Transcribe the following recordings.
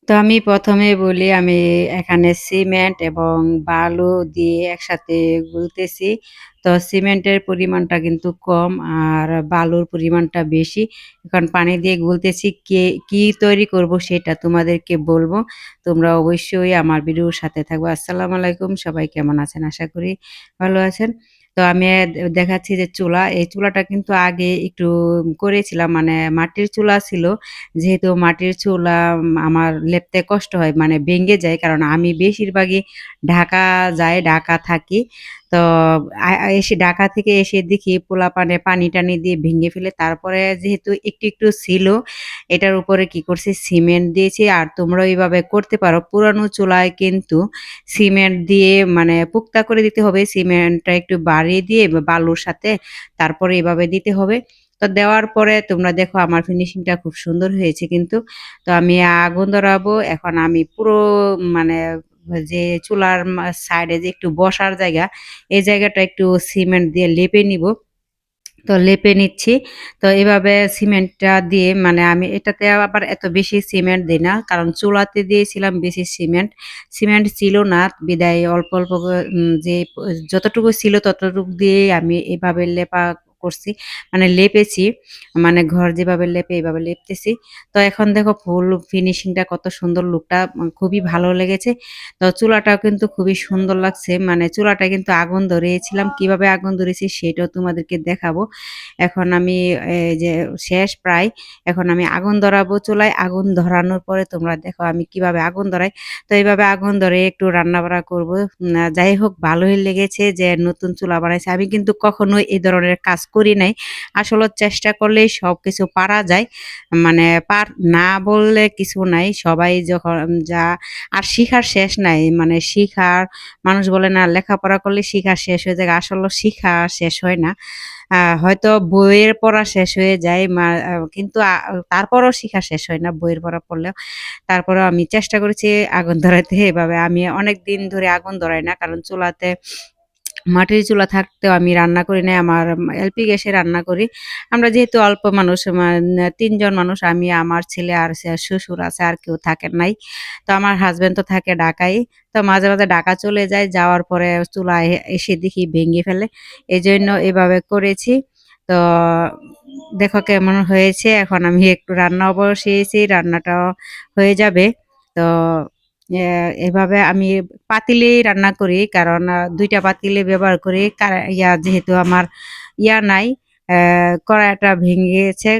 তো আমি ১ম এ বলি আমি এখানে সিমেন্ট এবং বালু দিয়ে একসাথে গুলতেছি। তো সিমেন্টের পরিমাণটা কিন্তু কম আর বালুর পরিমাণটা বেশি। এখন পানি দিয়ে গুলতেছি। কি তৈরি করব সেটা তোমাদেরকে বলব। তোমরা অবশ্যই আমার ভিডিওর সাথে থাকবা। আসসালামু আলাইকুম। সবাই কেমন আছেন? আশা করি ভালো আছেন। তো আমি দেখাচ্ছি যে চুলা, এই চুলাটা কিন্তু আগে একটু করেছিলাম মানে মাটির চুলা ছিল। যেহেতু মাটির চুলা আমার লেপতে কষ্ট হয় মানে ভেঙে যায়। কারণ আমি বেশিরভাগই ঢাকা যাই, ঢাকা থাকি। তো এসে ঢাকা থেকে এসে দেখি পোলাপানে পানি-টানি দিয়ে ভেঙে ফেলে। তারপরে যেহেতু একটু ছিল, এটার উপরে কি করছি সিমেন্ট দিয়েছি। আর তোমরাও এভাবে করতে পারো। পুরানো চুলায় কিন্তু সিমেন্ট দিয়ে মানে পুক্তা করে দিতে হবে। সিমেন্টটা একটু বাড়িয়ে দিয়ে বালুর সাথে তারপরে এভাবে দিতে হবে। তো দেওয়ার পরে তোমরা দেখো আমার ফিনিশিংটা খুব সুন্দর হয়েছে কিন্তু। তো আমি আগুন ধরাবো। এখন আমি পুরো মানে যে চুলার সাইডে যে একটু বসার জায়গা, এই জায়গাটা একটু সিমেন্ট দিয়ে লেপে নিবো। তো লেপে নিচ্ছি। তো এভাবে সিমেন্টটা দিয়ে মানে আমি এটাতে আবার এত বেশি সিমেন্ট দেই না। কারণ চুলাতে দিয়েছিলাম বেশি সিমেন্ট। সিমেন্ট ছিল না বিধায় অল্প যে যতটুকু ছিল ততটুকু দিয়েই আমি এভাবে লেপা করছি। মানে লেপেছি। মানে ঘর যেভাবে লেপে এভাবে লেপতেছি। তো এখন দেখো ফুল ফিনিশিংটা কত সুন্দর লুকটা খুবই ভালো লেগেছে। তো চুলাটাও কিন্তু খুবই সুন্দর লাগছে। মানে চুলাটায় কিন্তু আগুন ধরিয়েছিলাম। কিভাবে আগুন ধরিয়েছি সেটাও তোমাদেরকে দেখাবো। এখন আমি এই যে শেষ প্রায়। এখন আমি আগুন ধরাবো চুলায়। আগুন ধরানোর পরে তোমরা দেখো আমি কিভাবে আগুন ধরাই। তো এইভাবে আগুন ধরে একটু রান্না-বাড়া করব। যাই হোক ভালোই লেগেছে যে নতুন চুলা বানাইছি। আমি কিন্তু কখনো এই ধরনের কাজ করি নাই। আসলে চেষ্টা করলেই সবকিছু পারা যায়। মানে না বললে কিছু নাই। সবাই যখন যা আর শিখার শেষ নাই। মানে শিখার মানুষ বলে না লেখাপড়া করলে শিখা শেষ হয়ে যায়। আসলে শিখা শেষ হয় না। হয়তো বইয়ের পড়া শেষ হয়ে যায় কিন্তু তারপরও শিখা শেষ হয় না বইয়ের পড়া পড়লেও। তারপরেও আমি চেষ্টা করেছি আগুন ধরাইতে এভাবে। আমি অনেকদিন ধরে আগুন ধরাই না। কারণ চুলাতে মাটির চুলা থাকতেও আমি রান্না করি নাই। আমার এলপি গ্যাসে রান্না করি। আমরা যেহেতু অল্প মানুষ ৩ জন মানুষ আমি, আমার ছেলে আর শ্বশুর আছে আর কেউ থাকেন নাই। তো আমার হাসব্যান্ড তো থাকে ঢাকায়। তো মাঝে ঢাকা চলে যায়। যাওয়ার পরে চুলায় এসে দেখি ভেঙে ফেলে। এজন্য এভাবে করেছি। তো দেখো কেমন হয়েছে। এখন আমি একটু রান্নাও বসিয়েছি। রান্নাটাও হয়ে যাবে। তো এভাবে আমি পাতিলেই রান্না করি। কারণ ২ টা পাতিলে ব্যবহার করি। যেহেতু আমার নাই, কড়াইটা ভেঙে গেছে।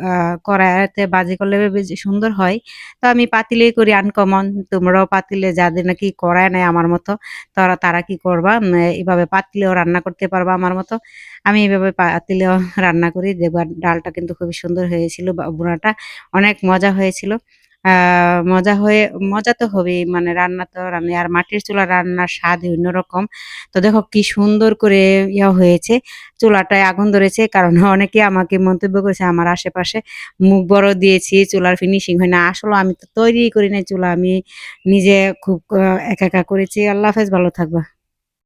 আ কড়াইতে ভাজি করলে বেশি সুন্দর হয়। তো আমি পাতিলেই করি আনকমন। তোমরাও পাতিলে যাদের নাকি কড়াই নাই আমার মতো, তারা কি করবা? এভাবে পাতিলেও রান্না করতে পারবা আমার মতো। আমি এভাবে পাতিলেও রান্না করি। দেখবা ডালটা কিন্তু খুবই সুন্দর হয়েছিল বা ভুনাটা অনেক মজা হয়েছিল। আ মজা হয়ে মজা তো হবেই মানে রান্না তো রান্না আর মাটির চুলার রান্নার স্বাদই অন্যরকম। তো দেখো কি সুন্দর করে হয়েছে। চুলাটায় আগুন ধরেছে কারণ অনেকেই আমাকে মন্তব্য করেছে আমার আশেপাশে, "মুখ বড় দিয়েছি, চুলার ফিনিশিং হয় না।" আসলেও আমি তো তৈরিই করি নাই চুলা। আমি নিজে খুব একা করেছি। আল্লাহ হাফেজ, ভালো থাকবা।